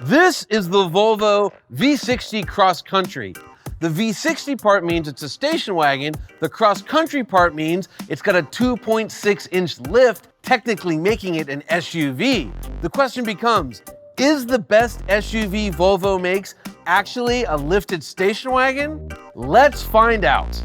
This is the Volvo V60 Cross Country. The V60 part means it's a station wagon. The cross country part means it's got a 2.6-inch lift, technically making it an SUV. The question becomes, is the best SUV Volvo makes actually a lifted station wagon? Let's find out.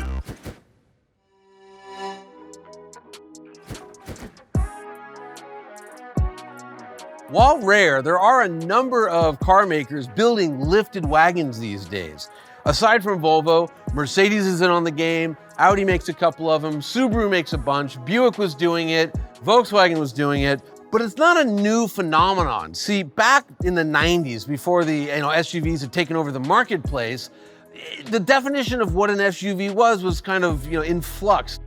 While rare, there are a number of car makers building lifted wagons these days. Aside from Volvo, Mercedes is in on the game, Audi makes a couple of them, Subaru makes a bunch, Buick was doing it, Volkswagen was doing it, but it's not a new phenomenon. See, back in the 90s, before the SUVs had taken over the marketplace, the definition of what an SUV was kind of in flux.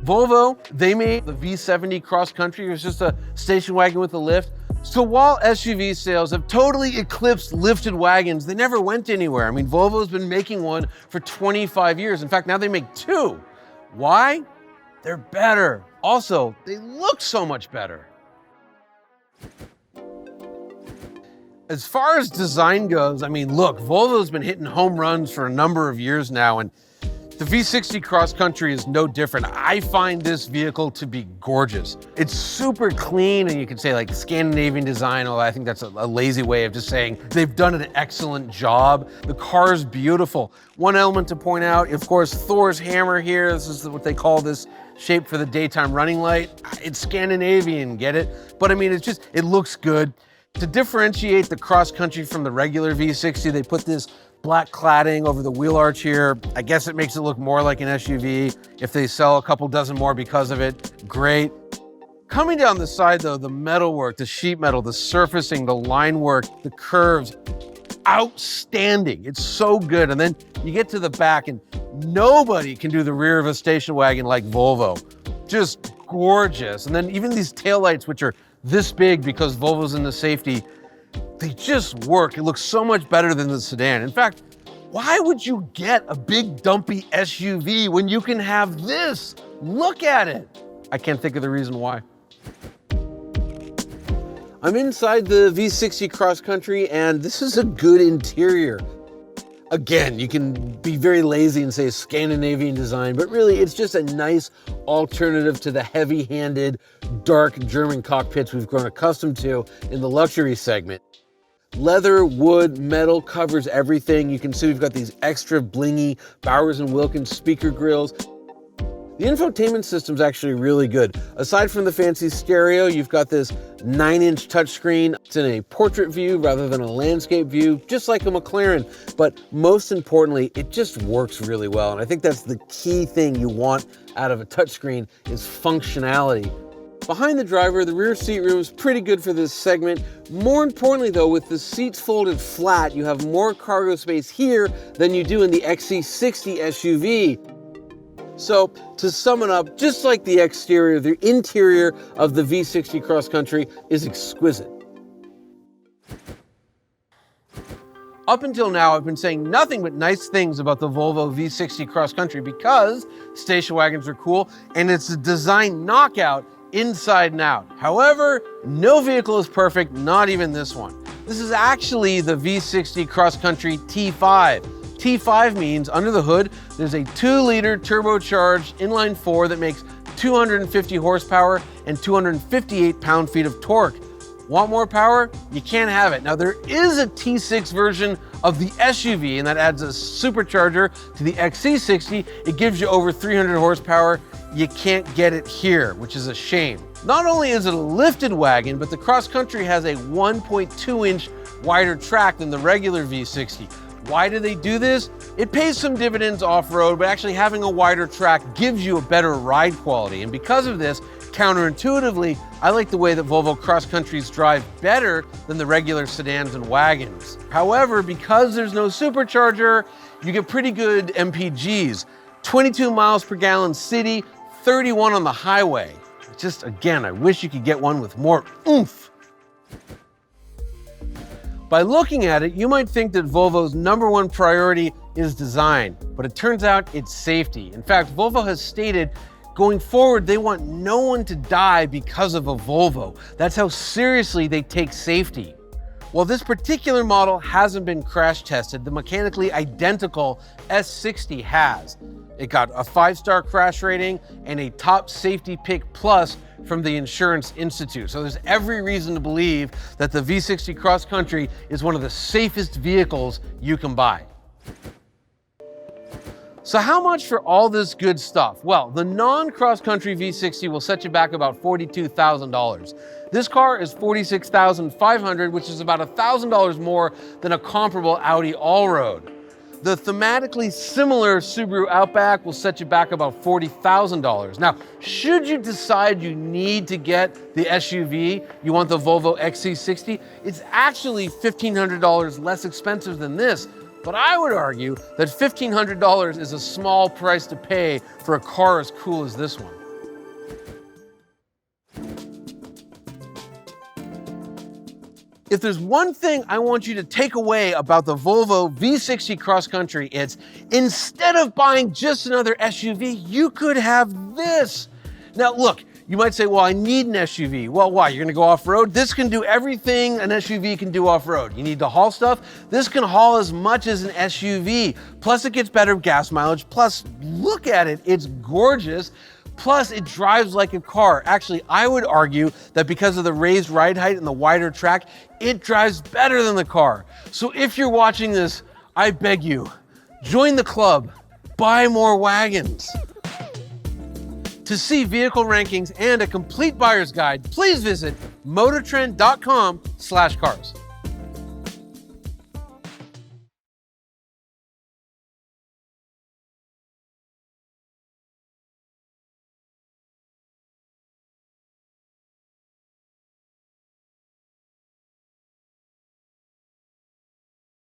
Volvo, they made the V70 Cross Country. It was just a station wagon with a lift. So while SUV sales have totally eclipsed lifted wagons, they never went anywhere. I mean, Volvo's been making one for 25 years. In fact, now they make two. Why? They're better. Also, they look so much better. As far as design goes, I mean, look, Volvo's been hitting home runs for a number of years now, and the V60 Cross Country is no different. I find this vehicle to be gorgeous. It's super clean, and you could say like Scandinavian design, although I think that's a lazy way of just saying they've done an excellent job. The car's beautiful. One element to point out, of course, Thor's hammer here. This is what they call this shape for the daytime running light. It's Scandinavian, get it? But I mean, it looks good. To differentiate the Cross Country from the regular V60, they put this black cladding over the wheel arch here. I guess it makes it look more like an SUV. If they sell a couple dozen more because of it, great. Coming down the side though, the metalwork, the sheet metal, the surfacing, the line work, the curves, outstanding. It's so good. And then you get to the back and nobody can do the rear of a station wagon like Volvo. Just gorgeous. And then even these taillights, which are this big because Volvo's in the safety, they just work. It looks so much better than the sedan. In fact, why would you get a big dumpy SUV when you can have this? Look at it. I can't think of the reason why. I'm inside the V60 Cross Country, and this is a good interior. Again, you can be very lazy and say Scandinavian design, but really it's just a nice alternative to the heavy-handed, dark German cockpits we've grown accustomed to in the luxury segment. Leather, wood, metal covers everything. You can see we've got these extra blingy Bowers & Wilkins speaker grills. The infotainment system's actually really good. Aside from the fancy stereo, you've got this 9-inch touchscreen. It's in a portrait view rather than a landscape view, just like a McLaren. But most importantly, it just works really well. And I think that's the key thing you want out of a touchscreen is functionality. Behind the driver, the rear seat room is pretty good for this segment. More importantly though, with the seats folded flat, you have more cargo space here than you do in the XC60 SUV. So to sum it up, just like the exterior, the interior of the V60 Cross Country is exquisite. Up until now, I've been saying nothing but nice things about the Volvo V60 Cross Country because station wagons are cool and it's a design knockout inside and out. However, no vehicle is perfect, not even this one. This is actually the V60 Cross Country T5. T5 means under the hood, there's a 2-liter turbocharged inline-4 that makes 250 horsepower and 258 pound-feet of torque. Want more power? You can't have it. Now there is a T6 version of the SUV and that adds a supercharger to the XC60. It gives you over 300 horsepower. You can't get it here, which is a shame. Not only is it a lifted wagon, but the Cross Country has a 1.2-inch wider track than the regular V60. Why do they do this? It pays some dividends off-road, but actually having a wider track gives you a better ride quality. And because of this, counterintuitively, I like the way that Volvo Cross Countries drive better than the regular sedans and wagons. However, because there's no supercharger, you get pretty good MPGs. 22 miles per gallon city, 31 on the highway. Just again, I wish you could get one with more oomph. By looking at it, you might think that Volvo's #1 priority is design, but it turns out it's safety. In fact, Volvo has stated going forward, they want no one to die because of a Volvo. That's how seriously they take safety. While this particular model hasn't been crash tested, the mechanically identical S60 has. It got a 5-star crash rating and a top safety pick plus from the Insurance Institute. So there's every reason to believe that the V60 Cross Country is one of the safest vehicles you can buy. So how much for all this good stuff? Well, the non-cross country V60 will set you back about $42,000. This car is $46,500, which is about $1,000 more than a comparable Audi Allroad. The thematically similar Subaru Outback will set you back about $40,000. Now, should you decide you need to get the SUV, you want the Volvo XC60, it's actually $1,500 less expensive than this. But I would argue that $1,500 is a small price to pay for a car as cool as this one. If there's one thing I want you to take away about the Volvo V60 Cross Country, it's instead of buying just another SUV, you could have this. Now look, you might say, well, I need an SUV. Well, why? You're gonna go off-road? This can do everything an SUV can do off-road. You need to haul stuff? This can haul as much as an SUV. Plus it gets better gas mileage. Plus, look at it, it's gorgeous. Plus it drives like a car. Actually, I would argue that because of the raised ride height and the wider track, it drives better than the car. So if you're watching this, I beg you, join the club, buy more wagons. To see vehicle rankings and a complete buyer's guide, please visit motortrend.com/cars.